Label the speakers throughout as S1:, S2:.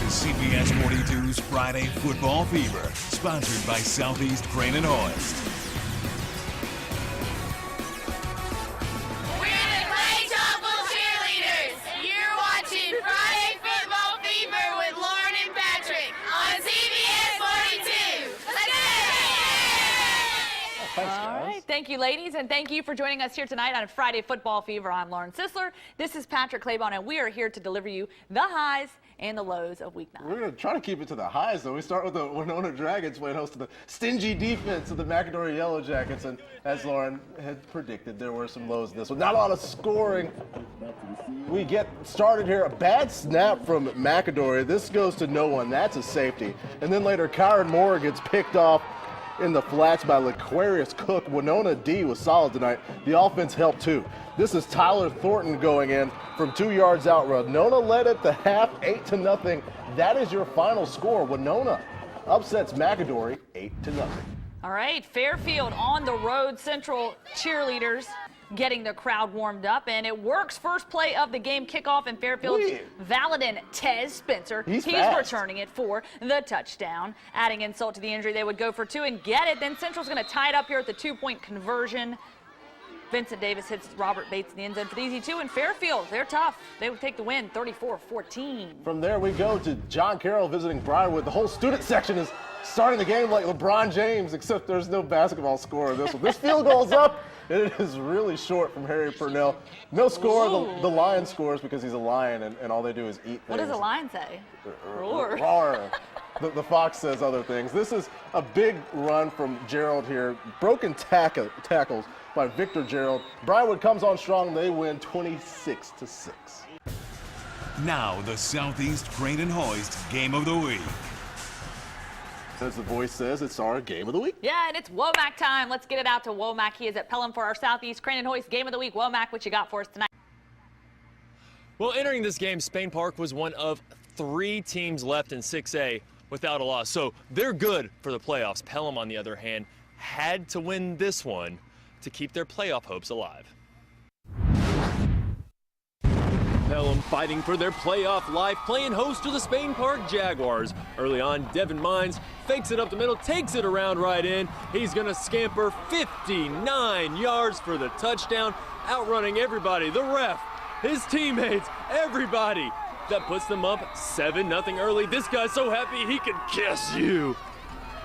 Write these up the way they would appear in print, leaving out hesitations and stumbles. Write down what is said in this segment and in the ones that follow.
S1: CBS 42's Friday Football Fever, sponsored by Southeast Crane and Hoist.
S2: We're the ClayChalkville cheerleaders. You're watching Friday Football Fever with Lauren and Patrick on CBS 42. Let's go!
S3: All right, thank you, ladies, and thank you for joining us here tonight on Friday Football Fever. I'm Lauren Sisler. This is Patrick Claiborne, and we are here to deliver you the highs and the lows of Week 9.
S4: We're going to try to keep it to the highs, though. We start with the Winona Dragons playing host to the stingy defense of the McAdory Yellow Jackets, and as Lauren had predicted, there were some lows in this one. Not a lot of scoring. We get started here. A bad snap from McAdory. This goes to no one. That's a safety. And then later, Kyron Moore gets picked off in the flats by Laquarius Cook. Winona D was solid tonight. The offense helped too. This is Tyler Thornton going in from 2 yards out. Winona led at the half, 8-0. That is your final score. Winona upsets McAdory 8-0.
S3: All right, Fairfield on the road. Central cheerleaders getting the crowd warmed up, and it works. First play of the game, kickoff, and Fairfield's Valadin Tez Spencer. He's returning it for the touchdown. Adding insult to the injury, they would go for two and get it. Then Central's going to tie it up here at the two-point conversion. Vincent Davis hits Robert Bates in the end zone for the easy two, and Fairfield, they're tough. They would take the win, 34-14.
S4: From there we go to John Carroll visiting Briarwood. The whole student section is starting the game like LeBron James, except there's no basketball score in this one. This field goal's up, and it is really short from Harry Purnell. No score. The Lion scores because he's a lion, and all they do is eat things.
S3: What does a lion say? Roar.
S4: Roar. The fox says other things. This is a big run from Gerald here. Broken tackles by Victor Gerald. Briarwood comes on strong. They win 26-6.
S1: Now the Southeast Crane and Hoist Game of the Week.
S4: As the voice says, it's our Game of the Week.
S3: Yeah, and it's Womack time. Let's get it out to Womack. He is at Pelham for our Southeast Crane and Hoist Game of the Week. Womack, what you got for us tonight?
S5: Well, entering this game, Spain Park was one of 3 teams left in 6A without a loss, so they're good for the playoffs. Pelham, on the other hand, had to win this one to keep their playoff hopes alive. Pelham fighting for their playoff life, playing host to the Spain Park Jaguars. Early on, Devin Mines fakes it up the middle, takes it around right in. He's going to scamper 59 yards for the touchdown, outrunning everybody, the ref, his teammates, everybody. That puts them up 7-0 early. This guy's so happy he can kiss you.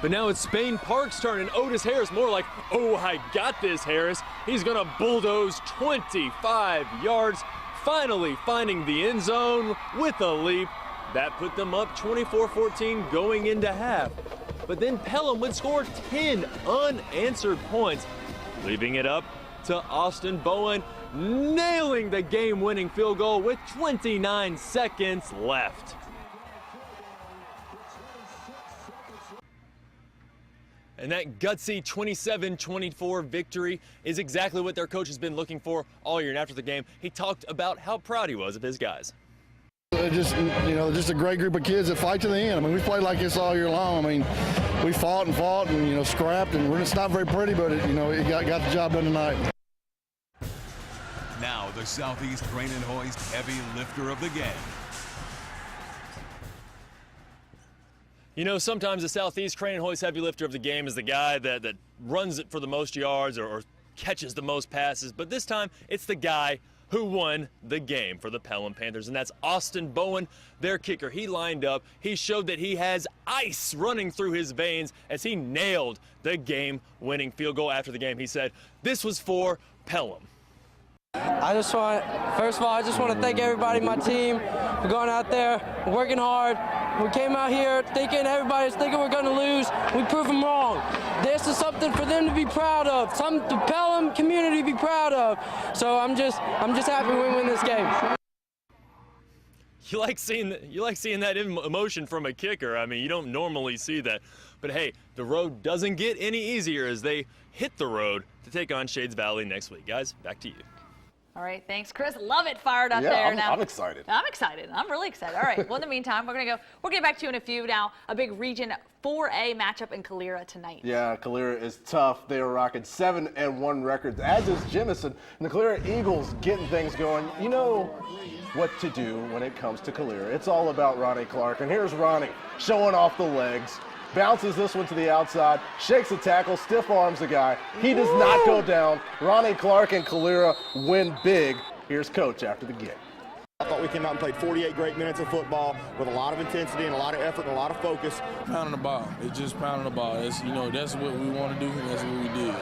S5: But now it's Spain Park's turn, and Otis Harris, more like, oh, I got this, Harris. He's going to bulldoze 25 yards, finally finding the end zone with a leap. That put them up 24-14 going into half. But then Pelham would score 10 unanswered points, leaving it up to Austin Bowen, nailing the game-winning field goal with 29 seconds left. And that gutsy 27-24 victory is exactly what their coach has been looking for all year. And after the game, he talked about how proud he was of his guys.
S6: Just a great group of kids that fight to the end. I mean, we played like this all year long. I mean, we fought and scrapped, and it's not very pretty, but it got the job done tonight.
S1: Now the Southeast Crane and Hoist heavy lifter of the game.
S5: Sometimes the Southeast Crane and Hoist heavy lifter of the game is the guy that runs it for the most yards or catches the most passes, but this time it's the guy who won the game for the Pelham Panthers, and that's Austin Bowen, their kicker. He lined up. He showed that he has ice running through his veins as he nailed the game-winning field goal after the game. He said, "This was for Pelham."
S7: First of all, I just want to thank everybody, my team, for going out there, working hard. We came out here everybody's thinking we're going to lose. We proved them wrong. This is something for them to be proud of, something the Pelham community to be proud of. So I'm just happy we win this game.
S5: You like seeing that emotion from a kicker. I mean, you don't normally see that. But hey, the road doesn't get any easier as they hit the road to take on Shades Valley next week. Guys, back to you.
S3: All right, thanks, Chris. Love it, fired up
S4: Yeah,
S3: there now.
S4: I'm excited.
S3: I'm excited. I'm really excited. All right. Well, in the meantime, we'll get back to you in a few now. A big Region 4A matchup in Calera tonight.
S4: Yeah, Calera is tough. They are rocking 7-1 records, as is Jemison. And the Calera Eagles getting things going. You know what to do when it comes to Calera. It's all about Ronnie Clark. And here's Ronnie showing off the legs. Bounces this one to the outside, shakes a tackle, stiff arms the guy. He does not go down. Ronnie Clark and Calera win big. Here's Coach after the game.
S8: I thought we came out and played 48 great minutes of football with a lot of intensity and a lot of effort and a lot of focus.
S9: Pounding the ball. It's just pounding the ball. That's, that's what we want to do, and that's what we did.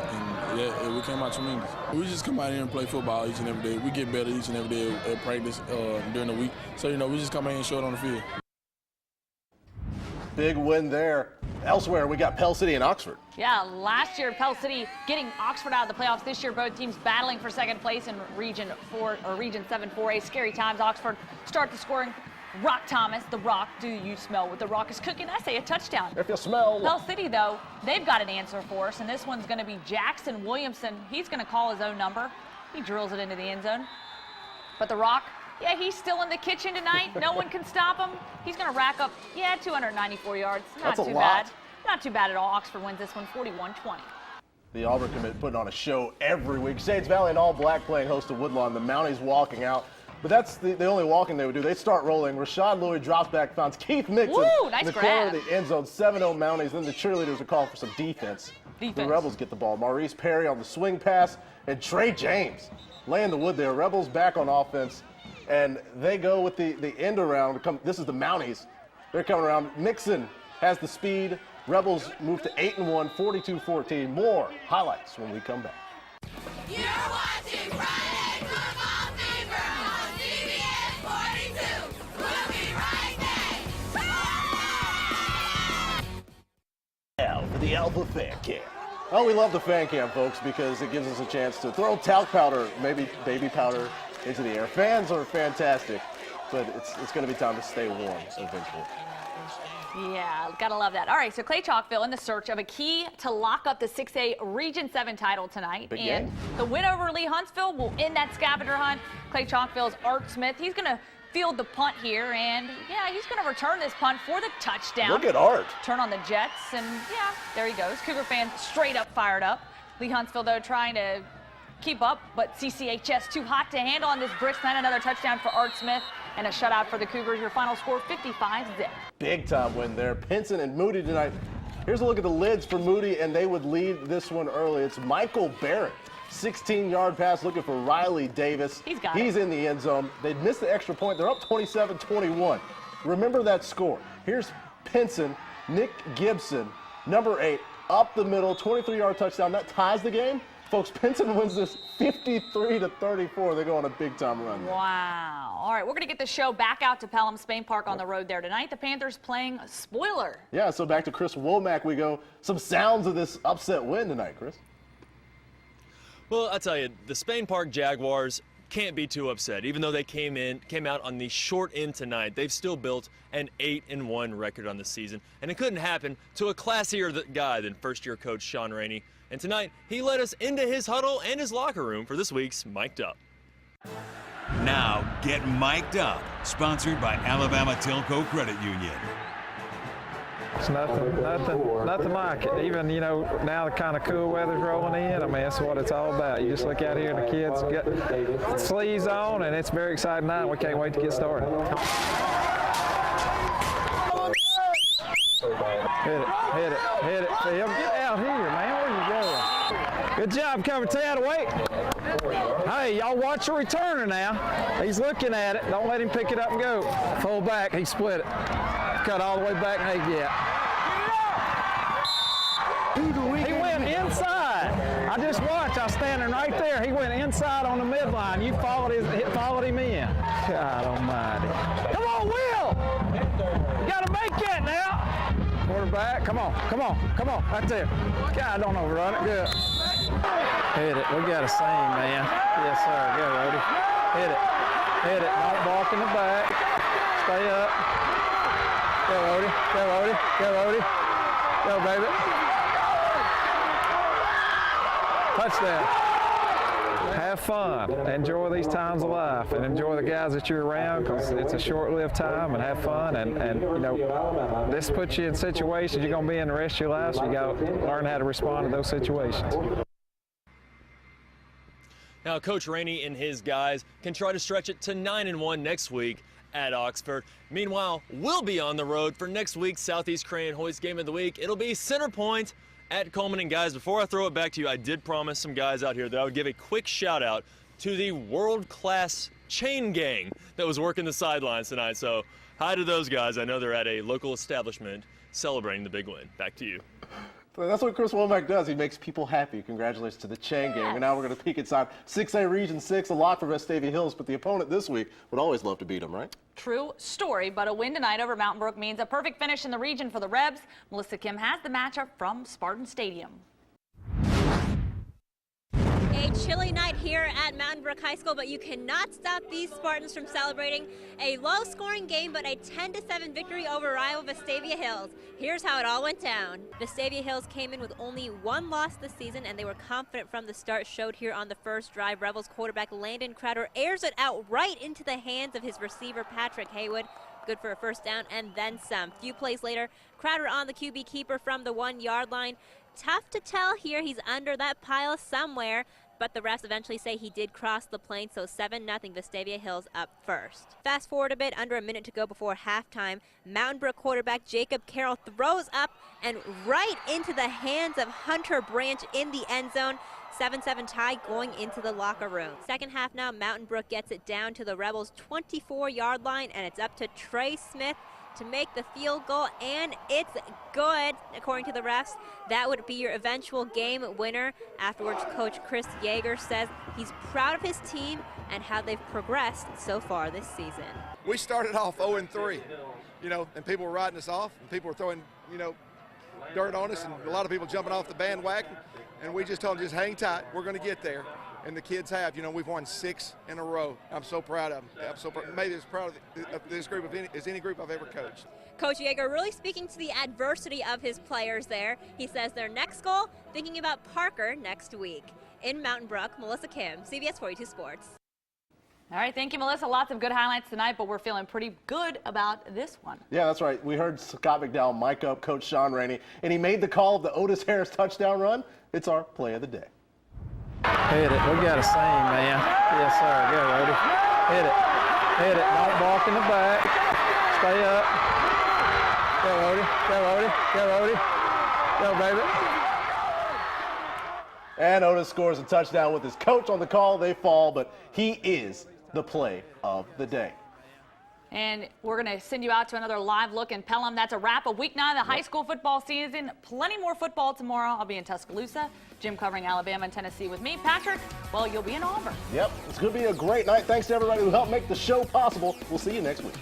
S9: And we came out tremendous. We just come out here and play football each and every day. We get better each and every day at practice during the week. So, we just come out here and show it on the field.
S4: Big win there. Elsewhere, we got Pell City and Oxford.
S3: Yeah, last year Pell City getting Oxford out of the playoffs. This year, both teams battling for second place in Region 7 4A. Scary times. Oxford start the scoring. Rock Thomas, the Rock. Do you smell what the Rock is cooking? I say a touchdown.
S4: If you smell.
S3: Pell City, though, they've got an answer for us, and this one's going to be Jackson Williamson. He's going to call his own number. He drills it into the end zone. But the Rock, yeah, he's still in the kitchen tonight. No one can stop him. He's going to rack up, 294 yards. Not
S4: That's
S3: too
S4: a lot.
S3: bad. Not too bad at all. Oxford wins this one 41-20.
S4: The Auburn commit putting on a show every week. Shades Valley and All Black playing host to Woodlawn. The Mounties walking out. But that's the only walking they would do. They start rolling. Rashad Louis drops back, finds Keith Mixon
S3: Nice
S4: in the
S3: grab.
S4: corner of the end zone. 7-0 Mounties. Then the cheerleaders are called for some defense. The Rebels get the ball. Maurice Perry on the swing pass. And Trey James laying the wood there. Rebels back on offense. And they go with the end around. This is the Mounties. They're coming around. Mixon has the speed. Rebels move to 8-1, 42-14. More highlights when we come back.
S2: You're watching Friday Football Fever on CBS 42. We'll be right back.
S4: Now for the Alpha Fan Cam. Oh, we love the fan cam, folks, because it gives us a chance to throw talc powder, maybe baby powder, into the air. Fans are fantastic, but it's going to be time to stay warm eventually.
S3: Yeah, gotta love that. All right, so ClayChalkville in the search of a key to lock up the 6A Region 7 title tonight.
S4: Big
S3: and
S4: game.
S3: The win over Lee Huntsville will end that scavenger hunt. ClayChalkville's Art Smith, he's gonna field the punt here, and yeah, he's gonna return this punt for the touchdown.
S4: Look at Art.
S3: Turn on the Jets, and yeah, there he goes. Cougar fans straight up fired up. Lee Huntsville, though, trying to keep up, but CCHS too hot to handle on this brick slant. Another touchdown for Art Smith and a shutout for the Cougars. Your final score, 55-zip.
S4: Big time win there. Pinson and Moody tonight. Here's a look at the lids for Moody, and they would lead this one early. It's Michael Barrett. 16-yard pass looking for Riley Davis. He's in the end zone. They'd missed the extra point. They're up 27-21. Remember that score. Here's Pinson, Nick Gibson, number 8, up the middle, 23-yard touchdown. That ties the game. Folks, Pinson wins this 53-34. They go on a big-time run.
S3: Wow. All right, we're going to get the show back out to Pelham Spain Park on the road there tonight. The Panthers playing spoiler.
S4: Yeah, so back to Chris Womack we go. Some sounds of this upset win tonight, Chris.
S5: Well, I tell you, the Spain Park Jaguars can't be too upset. Even though they came out on the short end tonight, they've still built an 8-1 record on the season. And it couldn't happen to a classier guy than first-year coach Sean Rainey. And tonight, he led us into his huddle and his locker room for this week's Mic'd Up.
S1: Now, get mic'd up. Sponsored by Alabama Telco Credit Union.
S10: It's nothing like it. Even, now the kind of cool weather's rolling in. I mean, that's what it's all about. You just look out here and the kids got sleeves on, and it's a very exciting night. We can't wait to get started. Hit it. Phil, get out here, man. Where you going? Good job, cover 10. Wait. Hey, y'all watch the returner now. He's looking at it. Don't let him pick it up and go. Full back. He split it. Cut all the way back. Hey, He went inside. I just watched. I was standing right there. He went inside on the midline. You followed him in. God almighty. Come on, Will. You got to make that now. Quarterback, come on, right there. God, don't overrun it, good. Hit it, we got a seam, man. Yes, sir, go, Rody. Hit it, don't balk in the back. Stay up. Go, Rody. Go, baby. Touchdown. Have fun. Enjoy these times of life and enjoy the guys that you're around, because it's a short-lived time, and have fun. And you know, this puts you in situations you're going to be in the rest of your life, so you got to learn how to respond to those situations.
S5: Now, Coach Rainey and his guys can try to stretch it to 9-1 next week at Oxford. Meanwhile, we'll be on the road for next week's Southeast Crane Hoist Game of the Week. It'll be Center Point at Coleman. And guys, before I throw it back to you, I did promise some guys out here that I would give a quick shout out to the world-class chain gang that was working the sidelines tonight. So hi to those guys. I know they're at a local establishment celebrating the big win. Back to you.
S4: That's what Chris Womack does. He makes people happy. Congratulations to the Chang gang. And now we're going to peek inside 6A Region 6. A lot for Vestavia Hills, but the opponent this week would always love to beat them, right?
S3: True story, but a win tonight over Mountain Brook means a perfect finish in the region for the Rebs. Melissa Kim has the matchup from Spartan Stadium.
S11: A chilly night here at Mountain Brook High School, but you cannot stop these Spartans from celebrating a low-scoring game, but a 10-7 victory over rival Vestavia Hills. Here's how it all went down. Vestavia Hills came in with only one loss this season, and they were confident from the start, showed here on the first drive. Rebels quarterback Landon Crowder airs it out right into the hands of his receiver Patrick Haywood. Good for a first down and then some. Few plays later, Crowder on the QB keeper from the 1-yard line. Tough to tell here, he's under that pile somewhere, but the refs eventually say he did cross the plane, so 7-0 Vestavia Hills up first. Fast forward a bit, under a minute to go before halftime. Mountain Brook quarterback Jacob Carroll throws up and right into the hands of Hunter Branch in the end zone. 7-7 tie going into the locker room. Second half now, Mountain Brook gets it down to the Rebels' 24-yard line, and it's up to Trey Smith to make the field goal, and it's good. According to the refs, that would be your eventual game winner. Afterwards, Coach Chris Yeager says he's proud of his team and how they've progressed so far this season.
S12: We started off 0-3, and people were writing us off, and people were throwing, dirt on us, and a lot of people jumping off the bandwagon, and we just told them, just hang tight, we're going to get there. And the kids have. We've won 6 in a row. I'm so proud of them. I'm so maybe as proud of this group as any group I've ever coached.
S11: Coach Yeager really speaking to the adversity of his players there. He says their next goal, thinking about Parker next week. In Mountain Brook, Melissa Kim, CBS 42 Sports.
S3: All right, thank you, Melissa. Lots of good highlights tonight, but we're feeling pretty good about this one.
S4: Yeah, that's right. We heard Scott McDowell mic up Coach Sean Rainey, and he made the call of the Otis Harris touchdown run. It's our play of the day.
S10: Hit it. We got a same, man. Yes, sir. Go, Rody. Hit it. Hit it. Don't balk in the back. Stay up. Go, Rody. Go, Rody. Go, Rody. Go, baby.
S4: And Otis scores a touchdown with his coach on the call. They fall, but he is the play of the day.
S3: And we're going to send you out to another live look in Pelham. That's a wrap of week 9 of the high school football season. Plenty more football tomorrow. I'll be in Tuscaloosa. Jim covering Alabama and Tennessee with me. Patrick, well, you'll be in Auburn.
S4: Yep, it's going to be a great night. Thanks to everybody who helped make the show possible. We'll see you next week.